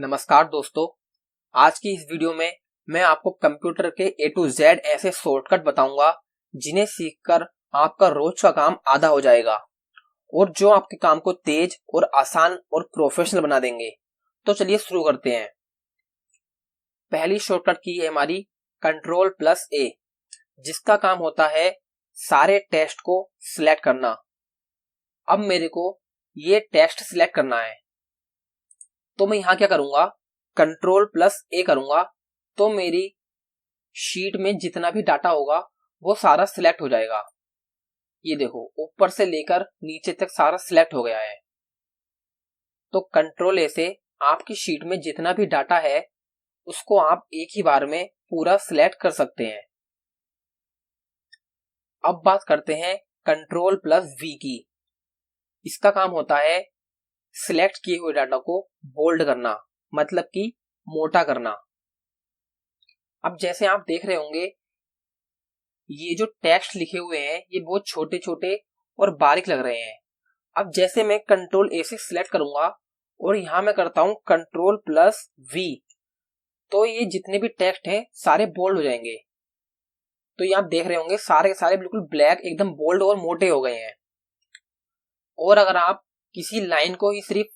नमस्कार दोस्तों, आज की इस वीडियो में मैं आपको कंप्यूटर के A to Z ऐसे शॉर्टकट बताऊंगा जिन्हें सीखकर आपका रोज का काम आधा हो जाएगा और जो आपके काम को तेज और आसान और प्रोफेशनल बना देंगे। तो चलिए शुरू करते हैं। पहली शॉर्टकट की है हमारी Ctrl+A, जिसका काम होता है सारे टेक्स्ट को सिलेक्ट करना। अब मेरे को ये टेक्स्ट सिलेक्ट करना है तो मैं यहां क्या करूंगा, Ctrl+A करूंगा तो मेरी शीट में जितना भी डाटा होगा वो सारा सिलेक्ट हो जाएगा। ये देखो, ऊपर से लेकर नीचे तक सारा सिलेक्ट हो गया है। तो Ctrl+A से आपकी शीट में जितना भी डाटा है उसको आप एक ही बार में पूरा सिलेक्ट कर सकते हैं। अब बात करते हैं Ctrl+V की। इसका काम होता है सिलेक्ट किए हुए डाटा को बोल्ड करना, मतलब कि मोटा करना। अब जैसे आप देख रहे होंगे, ये जो टेक्स्ट लिखे हुए हैं ये बहुत छोटे छोटे और बारीक लग रहे हैं। अब जैसे मैं Ctrl+A से सिलेक्ट करूंगा और यहां मैं करता हूं Ctrl+V, तो ये जितने भी टेक्स्ट हैं सारे बोल्ड हो जाएंगे। तो ये आप देख रहे होंगे सारे के सारे बिल्कुल ब्लैक, एकदम बोल्ड और मोटे हो गए हैं। और अगर आप किसी लाइन को ही सिर्फ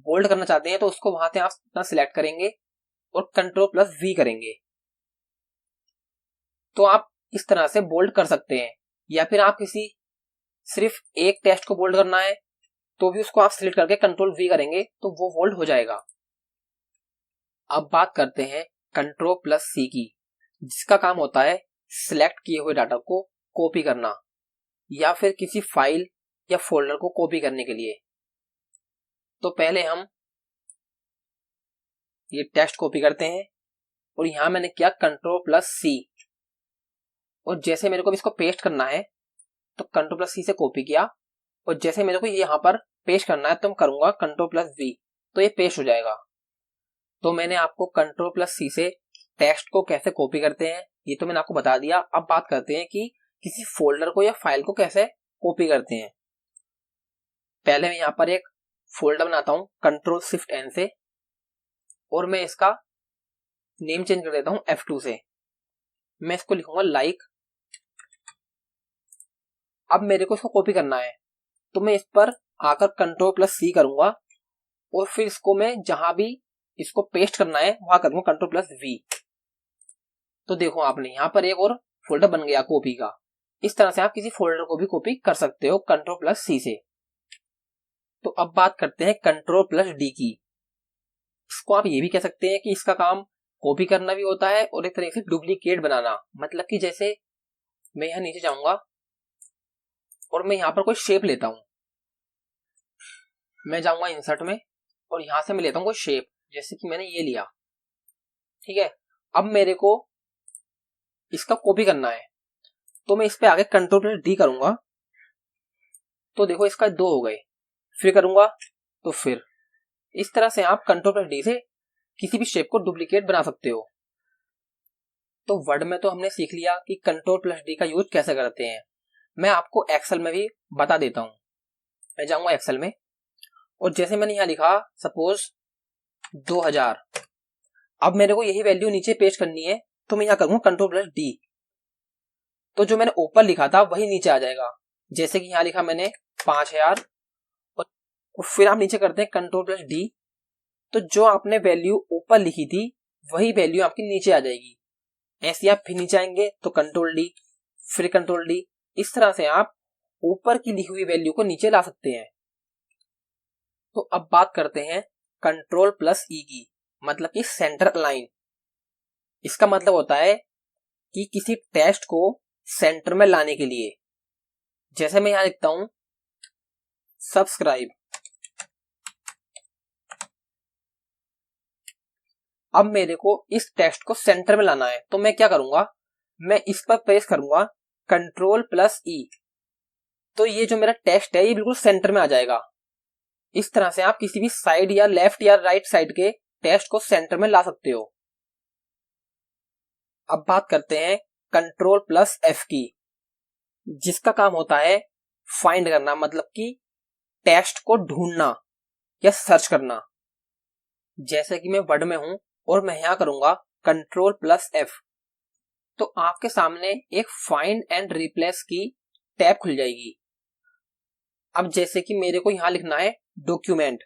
बोल्ड करना चाहते हैं तो उसको वहां से आप अपना सिलेक्ट करेंगे और Ctrl+V करेंगे तो आप इस तरह से बोल्ड कर सकते हैं। या फिर आप किसी सिर्फ एक टेक्स्ट को बोल्ड करना है तो भी उसको आप सिलेक्ट करके Ctrl+V करेंगे तो वो बोल्ड हो जाएगा। अब बात करते हैं Ctrl+C की, जिसका काम होता है सिलेक्ट किए हुए डाटा को कॉपी करना या फिर किसी फाइल या फोल्डर को कॉपी करने के लिए। तो पहले हम ये टेक्स्ट कॉपी करते हैं और यहां मैंने किया Ctrl+C, और जैसे मेरे को इसको पेस्ट करना है तो Ctrl+C से कॉपी किया और जैसे मेरे को यहाँ पर पेस्ट करना है तो मैं करूंगा Ctrl+V, तो ये पेस्ट हो जाएगा। तो मैंने आपको Ctrl+C से टेक्स्ट को कैसे कॉपी करते हैं ये तो मैंने आपको बता दिया। अब बात करते हैं कि किसी फोल्डर को या फाइल को कैसे कॉपी करते हैं। पहले मैं यहाँ पर एक फोल्डर बनाता हूँ Ctrl+Shift+N से और मैं इसका नेम चेंज कर देता हूँ F2 से। मैं इसको लिखूंगा लाइक। अब मेरे को इसको कॉपी करना है तो मैं इस पर आकर Ctrl+C करूंगा और फिर इसको मैं जहां भी इसको पेस्ट करना है वहां करूंगा Ctrl+V। तो देखो, आपने यहाँ पर एक और फोल्डर बन गया कॉपी का। इस तरह से आप किसी फोल्डर को भी कॉपी कर सकते हो Ctrl+C से। तो अब बात करते हैं Ctrl+D की। इसको आप ये भी कह सकते हैं कि इसका काम कॉपी करना भी होता है और एक तरह से डुप्लीकेट बनाना। मतलब कि जैसे मैं यहाँ नीचे जाऊंगा और मैं यहाँ पर कोई शेप लेता हूं, मैं जाऊंगा इंसर्ट में और यहां से मैं लेता हूं कोई शेप, जैसे कि मैंने ये लिया, ठीक है। अब मेरे को इसका कॉपी करना है तो मैं इस पे आगे Ctrl+D करूंगा तो देखो इसका 2 हो गए। फिर करूंगा तो फिर इस तरह से आप Ctrl+D से किसी भी शेप को डुप्लीकेट बना सकते हो। तो वर्ड में तो हमने सीख लिया कि Ctrl+D का यूज कैसे करते हैं। मैं आपको एक्सेल में भी बता देता हूं। मैं जाऊंगा एक्सेल में और जैसे मैंने यहां लिखा सपोज 2000, अब मेरे को यही वैल्यू नीचे पेस्ट करनी है तो मैं यहां करूंगा Ctrl+D, तो जो मैंने ऊपर लिखा था वही नीचे आ जाएगा। जैसे कि यहां लिखा मैंने 5000 और फिर आप नीचे करते हैं Ctrl+D, तो जो आपने वैल्यू ऊपर लिखी थी वही वैल्यू आपकी नीचे आ जाएगी। ऐसे आप फिर नीचे आएंगे तो Ctrl+D, फिर Ctrl+D। इस तरह से आप ऊपर की लिखी हुई वैल्यू को नीचे ला सकते हैं। तो अब बात करते हैं Ctrl+E की, मतलब कि सेंटर अलाइन। इसका मतलब होता है कि किसी टेक्स्ट को सेंटर में लाने के लिए। जैसे मैं यहां लिखता हूं सब्सक्राइब, अब मेरे को इस टेक्स्ट को सेंटर में लाना है तो मैं क्या करूंगा, मैं इस पर प्रेस करूंगा Ctrl+E, तो ये जो मेरा टेक्स्ट है ये बिल्कुल सेंटर में आ जाएगा। इस तरह से आप किसी भी साइड या लेफ्ट या राइट साइड के टेक्स्ट को सेंटर में ला सकते हो। अब बात करते हैं Ctrl+F की, जिसका काम होता है फाइंड करना, मतलब कि टेक्स्ट को ढूंढना या सर्च करना। जैसे कि मैं वर्ड में हूं और मैं यहां करूंगा Ctrl+F, तो आपके सामने एक फाइंड एंड रिप्लेस की टैब खुल जाएगी। अब जैसे कि मेरे को यहां लिखना है डॉक्यूमेंट,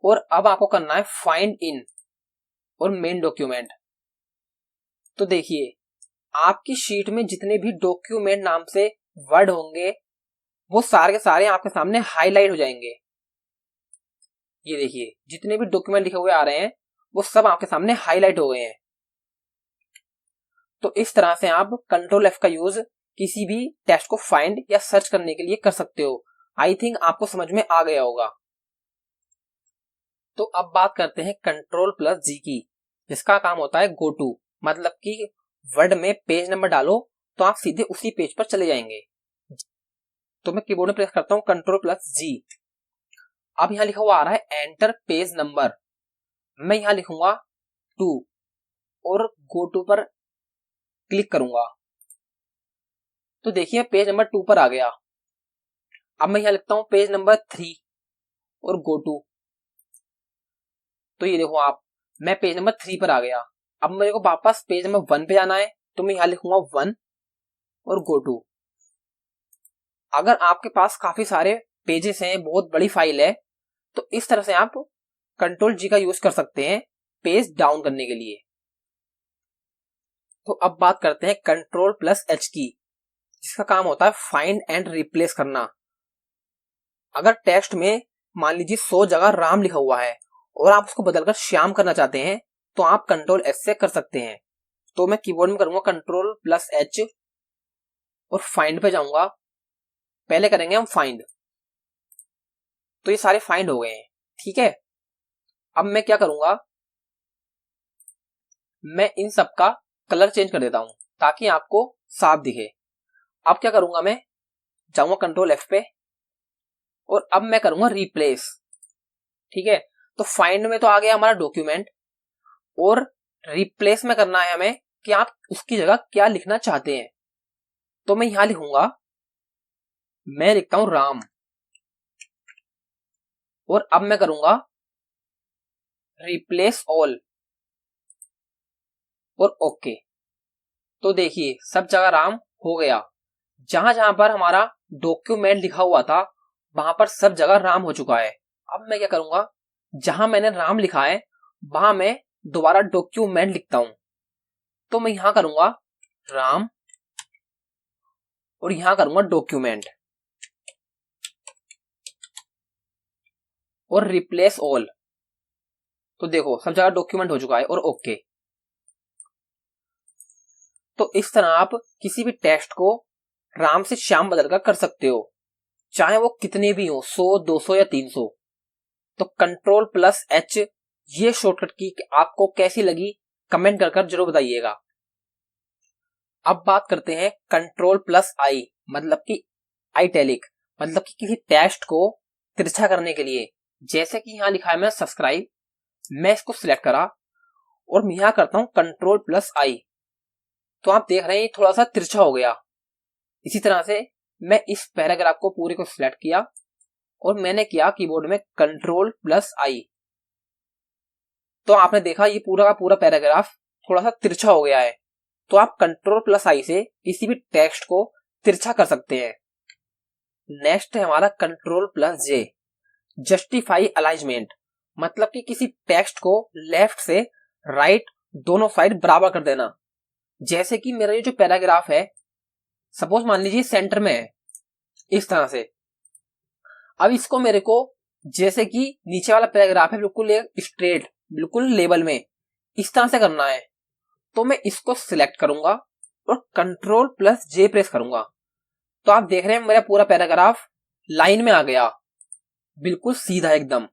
और अब आपको करना है फाइंड इन और मेन डॉक्यूमेंट। तो देखिए आपकी शीट में जितने भी डॉक्यूमेंट नाम से वर्ड होंगे वो सारे के सारे आपके सामने हाईलाइट हो जाएंगे। ये देखिए जितने भी डॉक्यूमेंट लिखे हुए आ रहे हैं वो सब आपके सामने हाईलाइट हो गए हैं। तो इस तरह से आप Ctrl+F का यूज किसी भी टेक्स्ट को फाइंड या सर्च करने के लिए कर सकते हो। आई थिंक आपको समझ में आ गया होगा। तो अब बात करते हैं Ctrl+G की, जिसका काम होता है गो टू, मतलब कि वर्ड में पेज नंबर डालो तो आप सीधे उसी पेज पर चले जाएंगे। तो मैं कीबोर्ड में प्रेस करता हूं Ctrl+G। अब यहां लिखा हुआ आ रहा है एंटर पेज नंबर, मैं यहां लिखूंगा 2 और गो टू पर क्लिक करूंगा। तो देखिए पेज नंबर 2 पर आ गया। अब मैं यहां लिखता हूं पेज नंबर 3 और गो टू। तो ये देखो आप, मैं पेज नंबर 3 पर आ गया। अब मेरे को वापस पेज नंबर 1 पे जाना है, तो मैं यहां लिखूंगा 1 और गो टू। अगर आपके पास काफी सारे पेजेस हैं, बहुत बड़ी फाइल है, तो इस तरह से आप Ctrl+G का यूज कर सकते हैं पेज डाउन करने के लिए। तो अब बात करते हैं Ctrl+H की, जिसका काम होता है फाइंड एंड रिप्लेस करना। अगर टेक्स्ट में मान लीजिए 100 जगह राम लिखा हुआ है और आप उसको बदलकर श्याम करना चाहते हैं, तो आप Ctrl+S से कर सकते हैं। तो मैं कीबोर्ड में करूंगा Ctrl+H और फाइंड पे जाऊंगा। पहले करेंगे हम फाइंड, तो ये सारे फाइंड हो गए हैं। ठीक है, अब मैं क्या करूंगा, मैं इन सब का कलर चेंज कर देता हूं ताकि आपको साफ दिखे। अब क्या करूंगा, मैं जाऊंगा Ctrl+F पे और अब मैं करूंगा रिप्लेस। ठीक है, तो फाइंड में तो आ गया हमारा डॉक्यूमेंट, और रिप्लेस में करना है हमें कि आप उसकी जगह क्या लिखना चाहते हैं। तो मैं यहां लिखूंगा, मैं लिखता हूं राम, और अब मैं करूंगा रिप्लेस ऑल और ओके। तो देखिए सब जगह राम हो गया। जहां जहां पर हमारा डॉक्यूमेंट लिखा हुआ था वहां पर सब जगह राम हो चुका है। अब मैं क्या करूंगा, जहां मैंने राम लिखा है वहां मैं दोबारा डॉक्यूमेंट लिखता हूं। तो मैं यहां करूंगा राम और यहां करूंगा डॉक्यूमेंट और रिप्लेस ऑल। तो देखो सब जगह डॉक्यूमेंट हो चुका है और ओके। तो इस तरह आप किसी भी टेक्स्ट को राम से श्याम बदलकर कर सकते हो, चाहे वो कितने भी हो, 100, 200 या 300। तो Ctrl+H ये शॉर्टकट की आपको कैसी लगी कमेंट कर जरूर बताइएगा। अब बात करते हैं Ctrl+I, मतलब कि आइटैलिक, मतलब कि किसी टेक्स्ट को तिरछा करने के लिए। जैसे कि यहां लिखा है मैं सब्सक्राइब, मैं इसको सिलेक्ट करा और मैं यहां करता हूं Ctrl+I, तो आप देख रहे हैं ये थोड़ा सा तिरछा हो गया। इसी तरह से मैं इस पैराग्राफ को पूरे को सिलेक्ट किया और मैंने किया कीबोर्ड में Ctrl+I, तो आपने देखा ये पूरा का पूरा पैराग्राफ थोड़ा सा तिरछा हो गया है। तो आप Ctrl+I से किसी भी टेक्स्ट को तिरछा कर सकते हैं। नेक्स्ट है हमारा Ctrl+J, जस्टिफाई अलाइनमेंट, मतलब कि किसी टेक्स्ट को लेफ्ट से राइट दोनों साइड बराबर कर देना। जैसे कि मेरा ये जो पैराग्राफ है, सपोज मान लीजिए सेंटर में है इस तरह से। अब इसको मेरे को, जैसे कि नीचे वाला पैराग्राफ है बिल्कुल स्ट्रेट, बिल्कुल लेवल में, इस तरह से करना है। तो मैं इसको सिलेक्ट करूंगा और Ctrl+J प्रेस करूंगा। तो आप देख रहे हैं मेरा पूरा पैराग्राफ लाइन में आ गया, बिल्कुल सीधा एकदम।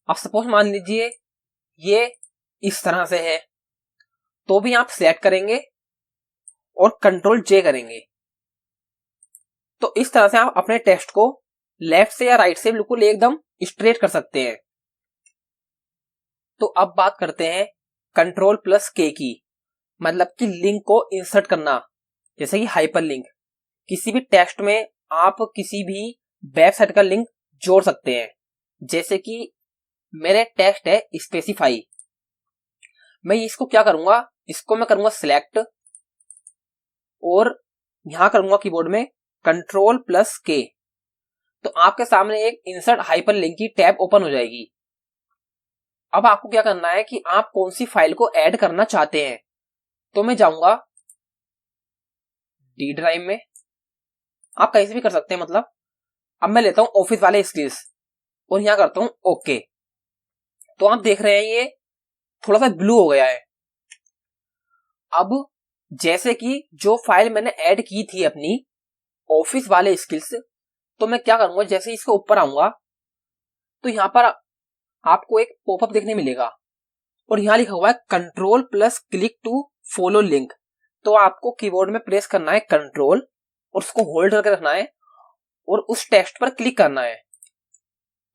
अब सपोज मान लीजिए ये इस तरह से है, तो भी आप सिलेक्ट करेंगे और Ctrl+J करेंगे। तो इस तरह से आप अपने टेक्स्ट को लेफ्ट से या राइट से बिल्कुल एकदम स्ट्रेट कर सकते हैं। तो अब बात करते हैं Ctrl+K की, मतलब कि लिंक को इंसर्ट करना, जैसे कि हाइपर लिंक। किसी भी टेक्स्ट में आप किसी भी वेबसाइट का लिंक जोड़ सकते हैं। जैसे कि मेरे टेक्स्ट है स्पेसिफाई, मैं इसको क्या करूंगा, इसको मैं करूंगा सिलेक्ट और यहां करूंगा कीबोर्ड में Ctrl+K। तो आपके सामने एक इंसर्ट हाइपरलिंक की टैब ओपन हो जाएगी। अब आपको क्या करना है कि आप कौन सी फाइल को ऐड करना चाहते हैं। तो मैं जाऊंगा डी ड्राइव में, आप कहीं से भी कर सकते हैं मतलब। अब मैं लेता हूं ऑफिस वाले स्किल्स और यहां करता हूं ओके। तो आप देख रहे हैं ये थोड़ा सा ब्लू हो गया है। अब जैसे कि जो फाइल मैंने ऐड की थी अपनी ऑफिस वाले स्किल्स, तो मैं क्या करूंगा, जैसे इसके ऊपर आऊंगा तो यहां पर आपको एक पॉपअप देखने मिलेगा और यहां लिखा हुआ है Ctrl+Click टू फॉलो लिंक। तो आपको कीबोर्ड में प्रेस करना है कंट्रोल और उसको होल्ड करके रखना है और उस टेक्स्ट पर क्लिक करना है।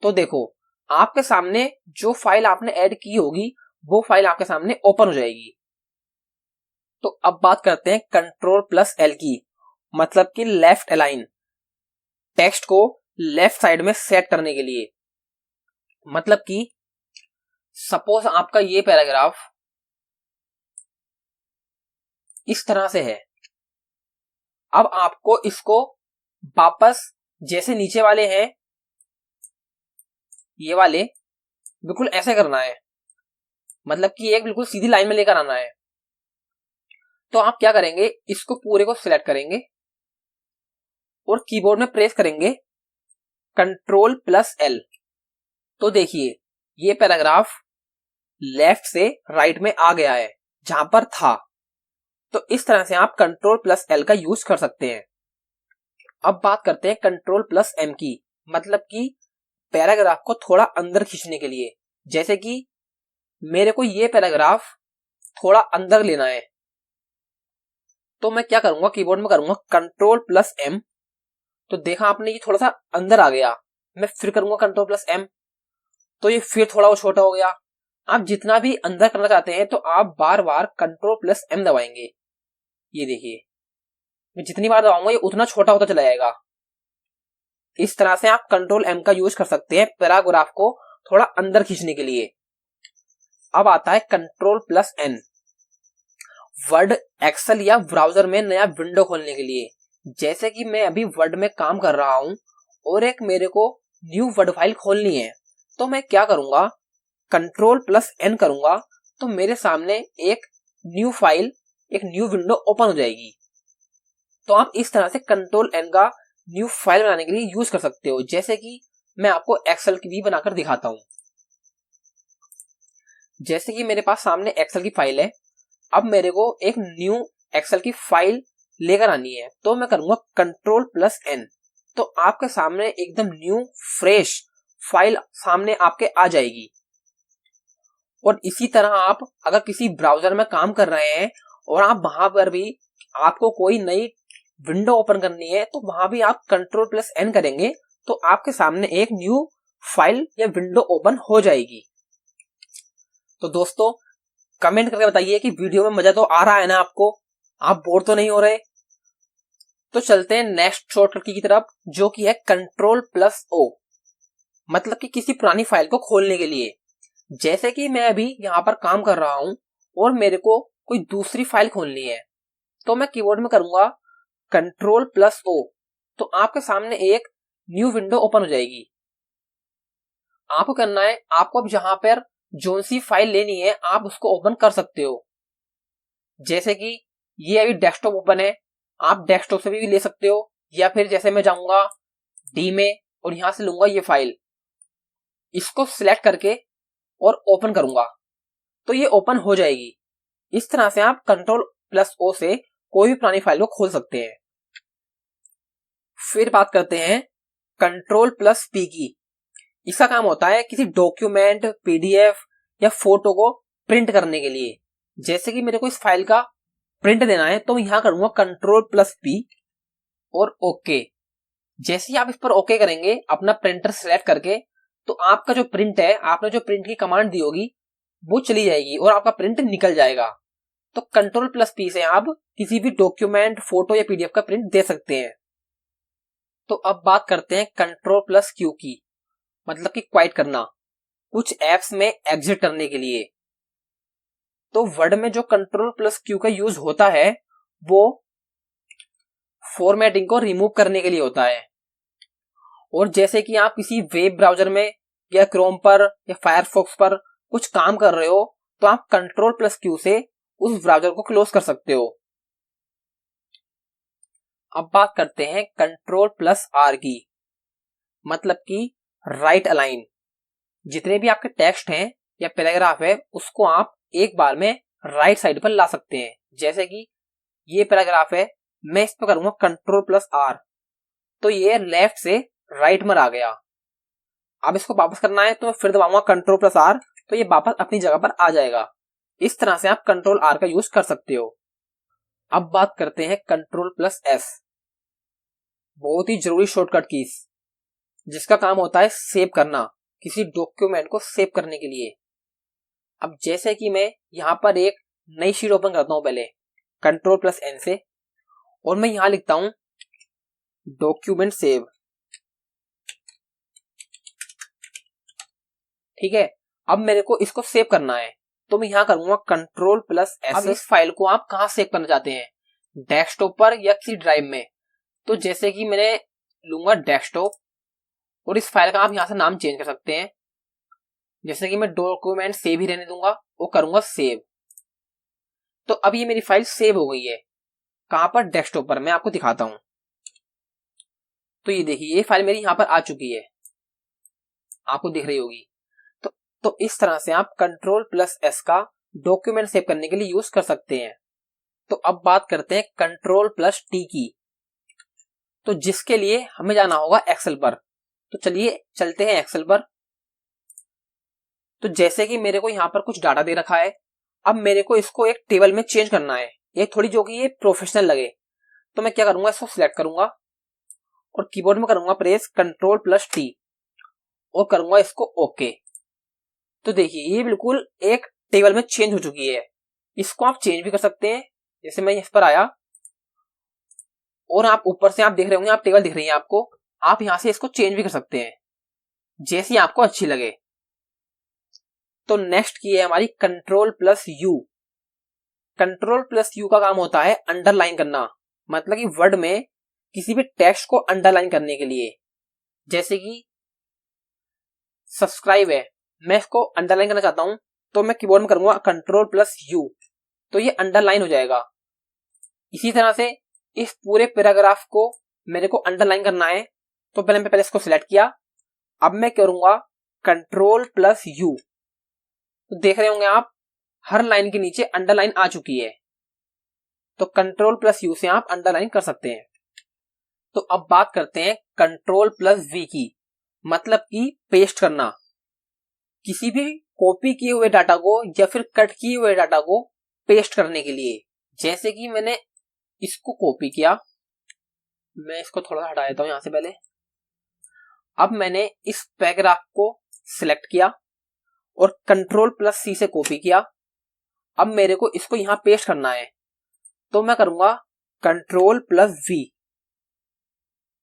तो देखो आपके सामने जो फाइल आपने ऐड की होगी वो फाइल आपके सामने ओपन हो जाएगी। तो अब बात करते हैं Ctrl+L की, मतलब कि लेफ्ट अलाइन, टेक्स्ट को लेफ्ट साइड में सेट करने के लिए। मतलब कि सपोज आपका ये पैराग्राफ इस तरह से है, अब आपको इसको वापस जैसे नीचे वाले हैं ये वाले बिल्कुल ऐसे करना है, मतलब कि एक बिल्कुल सीधी लाइन में लेकर आना है। तो आप क्या करेंगे, इसको पूरे को सिलेक्ट करेंगे और कीबोर्ड में प्रेस करेंगे Ctrl+L। तो देखिए ये पैराग्राफ लेफ्ट से राइट में आ गया है जहां पर था। तो इस तरह से आप Ctrl+L का यूज कर सकते हैं। अब बात करते हैं Ctrl+M की, मतलब कि पैराग्राफ को थोड़ा अंदर खींचने के लिए। जैसे कि मेरे को ये पैराग्राफ थोड़ा अंदर लेना है, तो मैं क्या करूंगा, कीबोर्ड में करूंगा Ctrl+M। तो देखा आपने ये थोड़ा सा अंदर आ गया। मैं फिर करूंगा Ctrl+M, तो ये फिर थोड़ा वो छोटा हो गया। आप जितना भी अंदर करना चाहते हैं तो आप बार बार Ctrl+M दबाएंगे। ये देखिए मैं जितनी बार दबाऊंगा ये उतना छोटा होता चला जाएगा। इस तरह से आप Ctrl+M का यूज कर सकते हैं पैराग्राफ को थोड़ा अंदर खींचने के लिए। अब आता है Ctrl+N, वर्ड, एक्सेल या ब्राउजर में नया विंडो खोलने के लिए। जैसे कि मैं अभी वर्ड में काम कर रहा हूं और एक मेरे को न्यू वर्ड फाइल खोलनी है, तो मैं क्या करूंगा, Ctrl+N करूंगा तो मेरे सामने एक न्यू फाइल, एक न्यू विंडो ओपन हो जाएगी। तो आप इस तरह से Ctrl+N का न्यू फाइल बनाने के लिए यूज कर सकते हो। जैसे कि मैं आपको एक्सेल की भी बनाकर दिखाता हूं। जैसे कि मेरे पास सामने एक्सेल की फाइल है, अब मेरे को एक न्यू एक्सेल की फाइल लेकर आनी है, तो मैं करूंगा Ctrl+N। तो आपके सामने एकदम न्यू फ्रेश फाइल सामने आपके आ जाएगी। और इसी तरह आप अगर किसी ब्राउजर में काम कर रहे हैं और आप वहां पर भी आपको कोई नई विंडो ओपन करनी है, तो वहां भी आप Ctrl+N करेंगे तो आपके सामने एक न्यू फाइल या विंडो ओपन हो जाएगी। तो दोस्तों कमेंट करके बताइए कि वीडियो में मजा तो आ रहा है ना आपको, आप बोर तो नहीं हो रहे। तो चलते हैं नेक्स्ट शॉर्टकट की तरफ, जो कि है Ctrl+O, मतलब कि किसी पुरानी फाइल को खोलने के लिए। जैसे कि मैं अभी यहाँ पर काम कर रहा हूं और मेरे को कोई दूसरी फाइल खोलनी है, तो मैं कीबोर्ड में करूंगा Ctrl+O। तो आपके सामने एक न्यू विंडो ओपन हो जाएगी। आपको करना है, आपको अब जहां पर जो सी फाइल लेनी है आप उसको ओपन कर सकते हो। जैसे कि ये अभी डेस्कटॉप ओपन है, आप डेस्कटॉप से भी ले सकते हो, या फिर जैसे मैं जाऊंगा डी में और यहां से लूंगा ये फाइल, इसको सिलेक्ट करके और ओपन करूंगा तो ये ओपन हो जाएगी। इस तरह से आप Ctrl+O से कोई भी पुरानी फाइल को खोल सकते हैं। फिर बात करते हैं Ctrl+P की। इसका काम होता है किसी डॉक्यूमेंट, पीडीएफ या फोटो को प्रिंट करने के लिए। जैसे कि मेरे को इस फाइल का प्रिंट देना है, तो यहां करूंगा Ctrl+P और ओके। जैसे ही आप इस पर ओके करेंगे अपना प्रिंटर सिलेक्ट करके, तो आपका जो प्रिंट है, आपने जो प्रिंट की कमांड दी होगी वो चली जाएगी और आपका प्रिंट निकल जाएगा। तो Ctrl+P से आप किसी भी डॉक्यूमेंट, फोटो या पीडीएफ का प्रिंट दे सकते हैं। तो अब बात करते हैं कंट्रोल प्लस क्यू की, मतलब कि क्वाइट करना, कुछ एप्स में एग्जिट करने के लिए। तो वर्ड में जो कंट्रोल प्लस क्यू का यूज होता है वो फॉर्मेटिंग को रिमूव करने के लिए होता है। और जैसे कि आप किसी वेब ब्राउजर में या क्रोम पर या फायरफॉक्स पर कुछ काम कर रहे हो तो आप कंट्रोल प्लस क्यू से उस ब्राउजर को क्लोज कर सकते हो। अब बात करते हैं कंट्रोल प्लस आर की, मतलब कि राइट अलाइन। जितने भी आपके टेक्स्ट हैं या पैराग्राफ है उसको आप एक बार में राइट साइड पर ला सकते हैं। जैसे कि ये पैराग्राफ है, मैं इस पर करूंगा कंट्रोल प्लस आर तो ये लेफ्ट से राइट में आ गया। अब इसको वापस करना है तो मैं फिर दबाऊंगा कंट्रोल प्लस आर तो ये वापस अपनी जगह पर आ जाएगा। इस तरह से आप कंट्रोल आर का यूज कर सकते हो। अब बात करते हैं कंट्रोल प्लस एस, बहुत ही जरूरी शॉर्टकट कीज जिसका काम होता है सेव करना, किसी डॉक्यूमेंट को सेव करने के लिए। अब जैसे कि मैं यहां पर एक नई शीट ओपन करता हूं पहले कंट्रोल प्लस एन से, और मैं यहां लिखता हूं डॉक्यूमेंट सेव। ठीक है, अब मेरे को इसको सेव करना है तो मैं यहां करूंगा कंट्रोल प्लस एस। अब इस फाइल को आप कहां सेव करना चाहते हैं, डेस्कटॉप पर या किसी ड्राइव में? तो जैसे कि मैंने लूंगा डेस्कटॉप और इस फाइल का आप यहां से नाम चेंज कर सकते हैं। जैसे कि मैं डॉक्यूमेंट सेव ही रहने दूंगा और करूंगा सेव। तो अब ये मेरी फाइल सेव हो गई है। कहां पर? डेस्कटॉप पर। मैं आपको दिखाता हूं। तो ये देखिए ये फाइल मेरी यहां पर आ चुकी है, आपको दिख रही होगी। तो इस तरह से आप कंट्रोल प्लस एस का डॉक्यूमेंट सेव करने के लिए यूज कर सकते हैं। तो अब बात करते हैं कंट्रोल प्लस टी की, तो जिसके लिए हमें जाना होगा एक्सेल पर। तो चलिए चलते हैं एक्सेल पर। तो जैसे कि मेरे को यहाँ पर कुछ डाटा दे रखा है, अब मेरे को इसको एक टेबल में चेंज करना है, ये थोड़ी जो कि ये प्रोफेशनल लगे। तो मैं क्या करूंगा, इसको सिलेक्ट करूंगा और कीबोर्ड में करूंगा प्रेस कंट्रोल प्लस टी और करूंगा इसको ओके। तो देखिए ये बिल्कुल एक टेबल में चेंज हो चुकी है। इसको आप चेंज भी कर सकते हैं। जैसे मैं इस पर आया और आप ऊपर से आप देख रहे होंगे, आप टेबल दिख रही है आपको, आप यहां से इसको चेंज भी कर सकते हैं जैसी आपको अच्छी लगे। तो नेक्स्ट की है हमारी control plus you. Control plus you का काम होता है अंडरलाइन करना, मतलब कि वर्ड में किसी भी टेक्स्ट को अंडरलाइन करने के लिए। जैसे कि सब्सक्राइब है, मैं इसको अंडरलाइन करना चाहता हूं तो मैं कीबोर्ड में करूंगा कंट्रोल प्लस यू तो ये अंडरलाइन हो जाएगा। इसी तरह से इस पूरे पैराग्राफ को मेरे को अंडरलाइन करना है तो पहले इसको सिलेक्ट किया, अब मैं करूंगा कंट्रोल प्लस यू। तो देख रहे होंगे आप हर लाइन के नीचे अंडरलाइन आ चुकी है। तो कंट्रोल प्लस यू से आप अंडरलाइन कर सकते हैं। तो अब बात करते हैं कंट्रोल प्लस वी की, मतलब कि पेस्ट करना, किसी भी कॉपी किए हुए डाटा को या फिर कट किए हुए डाटा को पेस्ट करने के लिए। जैसे कि मैंने इसको कॉपी किया, मैं इसको थोड़ा हटा देता हूं यहां से पहले। अब मैंने इस पैराग्राफ को सिलेक्ट किया और कंट्रोल प्लस सी से कॉपी किया। अब मेरे को इसको यहां पेस्ट करना है तो मैं करूंगा कंट्रोल प्लस वी।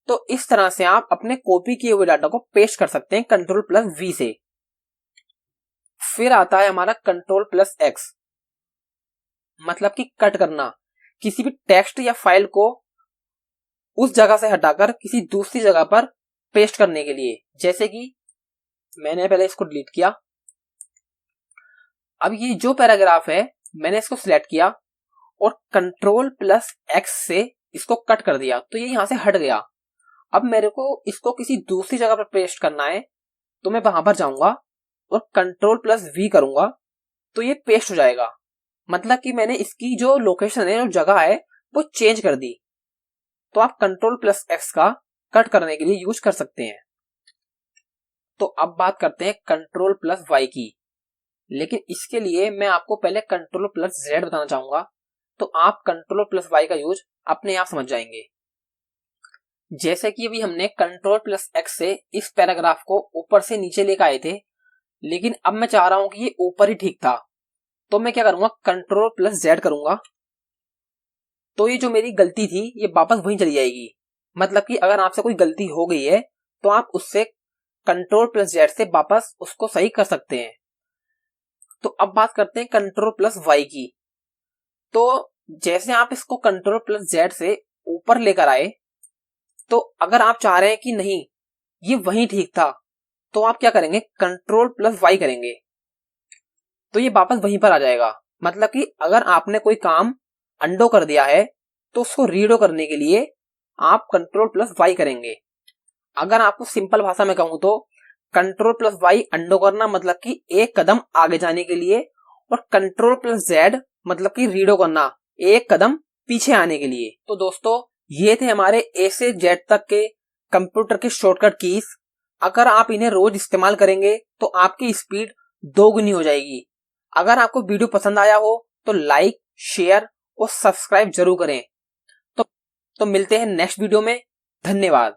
तो इस तरह से आप अपने कॉपी किए हुए डाटा को पेस्ट कर सकते हैं कंट्रोल प्लस वी से। फिर आता है हमारा कंट्रोल प्लस एक्स, मतलब कि कट करना, किसी भी टेक्स्ट या फाइल को उस जगह से हटाकर किसी दूसरी जगह पर पेस्ट करने के लिए। जैसे कि मैंने पहले इसको डिलीट किया, अब ये जो पैराग्राफ है मैंने इसको सिलेक्ट किया और कंट्रोल प्लस एक्स से इसको कट कर दिया तो ये यहां से हट गया। अब मेरे को इसको किसी दूसरी जगह पर पेस्ट करना है तो मैं वहां पर जाऊंगा और कंट्रोल प्लस वी करूंगा तो ये पेस्ट हो जाएगा। मतलब कि मैंने इसकी जो लोकेशन है, जो जगह है, वो चेंज कर दी। तो आप कंट्रोल प्लस एक्स का कट करने के लिए यूज कर सकते हैं। तो अब बात करते हैं कंट्रोल प्लस वाई की, लेकिन इसके लिए मैं आपको पहले कंट्रोल प्लस जेड बताना चाहूंगा, तो आप कंट्रोल प्लस वाई का यूज अपने आप समझ जाएंगे। जैसे कि अभी हमने कंट्रोल प्लस एक्स से इस पैराग्राफ को ऊपर से नीचे लेकर आए थे, लेकिन अब मैं चाह रहा हूं कि ये ऊपर ही ठीक था, तो मैं क्या करूंगा, कंट्रोल प्लस जेड करूंगा तो ये जो मेरी गलती थी ये वापस वहीं चली जाएगी। मतलब कि अगर आपसे कोई गलती हो गई है तो आप उससे Ctrl+Z से वापस उसको सही कर सकते हैं। तो अब बात करते हैं Ctrl+Y की। तो जैसे आप इसको Ctrl+Z से ऊपर लेकर आए, तो अगर आप चाह रहे हैं कि नहीं ये वहीं ठीक था, तो आप क्या करेंगे, Ctrl+Y करेंगे, तो ये वापस वहीं पर आ जाएगा। मतलब कि अगर आपने कोई काम अंडो कर दिया है तो उसको रीडो करने के लिए आप Ctrl+Y करेंगे। अगर आपको सिंपल भाषा में कहूं तो Ctrl+Y अंडो करना मतलब कि एक कदम आगे जाने के लिए, और Ctrl+Z मतलब कि रीडो करना एक कदम पीछे आने के लिए। तो दोस्तों ये थे हमारे A से Z तक के कंप्यूटर के शॉर्टकट कीज। अगर आप इन्हें रोज इस्तेमाल करेंगे तो आपकी स्पीड दोगुनी हो जाएगी। अगर आपको वीडियो पसंद आया हो तो लाइक, शेयर और सब्सक्राइब जरूर करें। तो मिलते हैं नेक्स्ट वीडियो में। धन्यवाद।